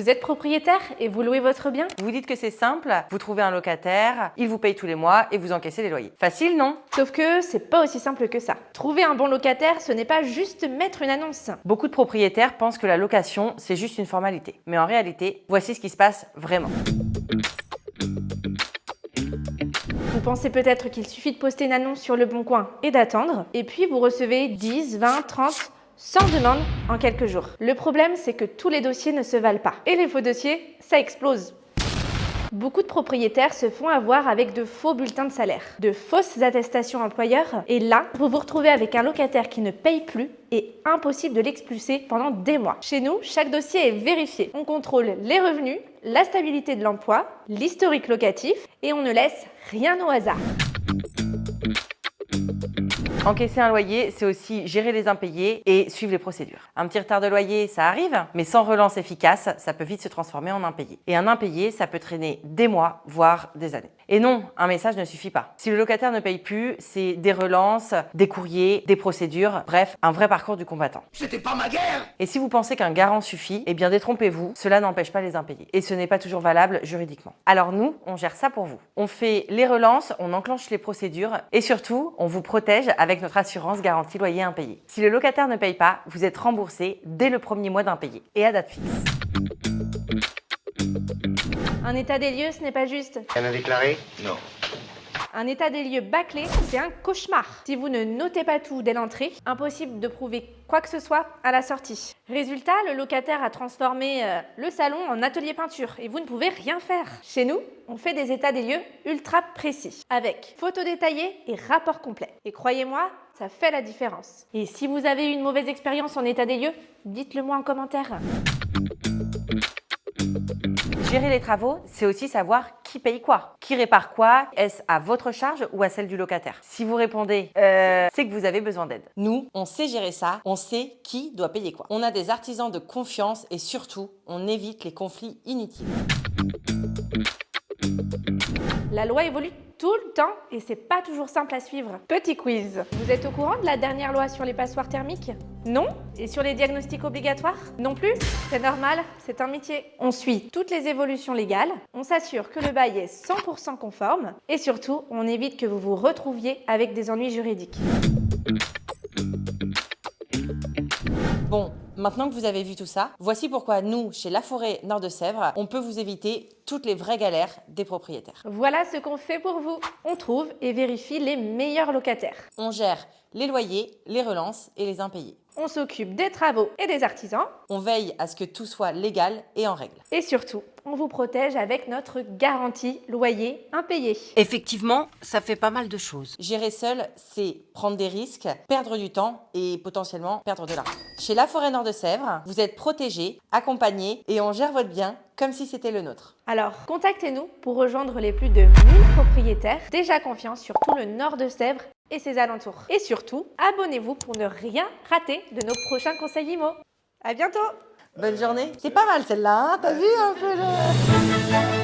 Vous êtes propriétaire et vous louez votre bien? Vous dites que c'est simple, vous trouvez un locataire, il vous paye tous les mois et vous encaissez les loyers. Facile, non? Sauf que c'est pas aussi simple que ça. Trouver un bon locataire, ce n'est pas juste mettre une annonce. Beaucoup de propriétaires pensent que la location, c'est juste une formalité. Mais en réalité, voici ce qui se passe vraiment. Vous pensez peut-être qu'il suffit de poster une annonce sur Le Bon Coin et d'attendre, et puis vous recevez 10, 20, 30, 100 demandes en quelques jours. Le problème, c'est que tous les dossiers ne se valent pas. Et les faux dossiers, ça explose. Beaucoup de propriétaires se font avoir avec de faux bulletins de salaire, de fausses attestations employeurs, et là, vous vous retrouvez avec un locataire qui ne paye plus et impossible de l'expulser pendant des mois. Chez nous, chaque dossier est vérifié. On contrôle les revenus, la stabilité de l'emploi, l'historique locatif, et on ne laisse rien au hasard. Encaisser un loyer, c'est aussi gérer les impayés et suivre les procédures. Un petit retard de loyer, ça arrive, mais sans relance efficace, ça peut vite se transformer en impayé. Et un impayé, ça peut traîner des mois, voire des années. Et non, un message ne suffit pas. Si le locataire ne paye plus, c'est des relances, des courriers, des procédures, bref, un vrai parcours du combattant. C'était pas ma guerre! Et si vous pensez qu'un garant suffit, eh bien détrompez-vous, cela n'empêche pas les impayés. Et ce n'est pas toujours valable juridiquement. Alors nous, on gère ça pour vous. On fait les relances, on enclenche les procédures et surtout, on vous protège avec notre assurance garantie loyer impayé. Si le locataire ne paye pas, vous êtes remboursé dès le premier mois d'impayé et à date fixe. Un état des lieux, ce n'est pas juste. Rien à déclarer? Non. Un état des lieux bâclé, c'est un cauchemar. Si vous ne notez pas tout dès l'entrée, impossible de prouver quoi que ce soit à la sortie. Résultat, le locataire a transformé le salon en atelier peinture et vous ne pouvez rien faire. Chez nous, on fait des états des lieux ultra précis, avec photos détaillées et rapport complet. Et croyez-moi, ça fait la différence. Et si vous avez eu une mauvaise expérience en état des lieux, dites-le moi en commentaire. Gérer les travaux, c'est aussi savoir qui paye quoi. Qui répare quoi? Est-ce à votre charge ou à celle du locataire? Si vous répondez c'est que vous avez besoin d'aide. Nous, on sait gérer ça, on sait qui doit payer quoi. On a des artisans de confiance et surtout, on évite les conflits inutiles. La loi évolue tout le temps et c'est pas toujours simple à suivre. Petit quiz. Vous êtes au courant de la dernière loi sur les passoires thermiques? Non? Et sur les diagnostics obligatoires? Non plus? C'est normal, c'est un métier. On suit toutes les évolutions légales, on s'assure que le bail est 100% conforme et surtout, on évite que vous vous retrouviez avec des ennuis juridiques. Bon, maintenant que vous avez vu tout ça, voici pourquoi nous, chez Laforêt Nord de Sèvres, on peut vous éviter toutes les vraies galères des propriétaires. Voilà ce qu'on fait pour vous. On trouve et vérifie les meilleurs locataires. On gère les loyers, les relances et les impayés. On s'occupe des travaux et des artisans. On veille à ce que tout soit légal et en règle. Et surtout, on vous protège avec notre garantie loyer impayé. Effectivement, ça fait pas mal de choses. Gérer seul, c'est prendre des risques, perdre du temps et potentiellement perdre de l'argent. Chez Laforêt Nord de Sèvres, vous êtes protégé, accompagné et on gère votre bien comme si c'était le nôtre. Alors, contactez-nous pour rejoindre les plus de 1000 propriétaires déjà confiants sur tout le nord de Sèvres et ses alentours. Et surtout, abonnez-vous pour ne rien rater de nos prochains conseils IMO. À bientôt! Bonne journée. C'est pas mal celle-là, hein? T'as vu un peu le...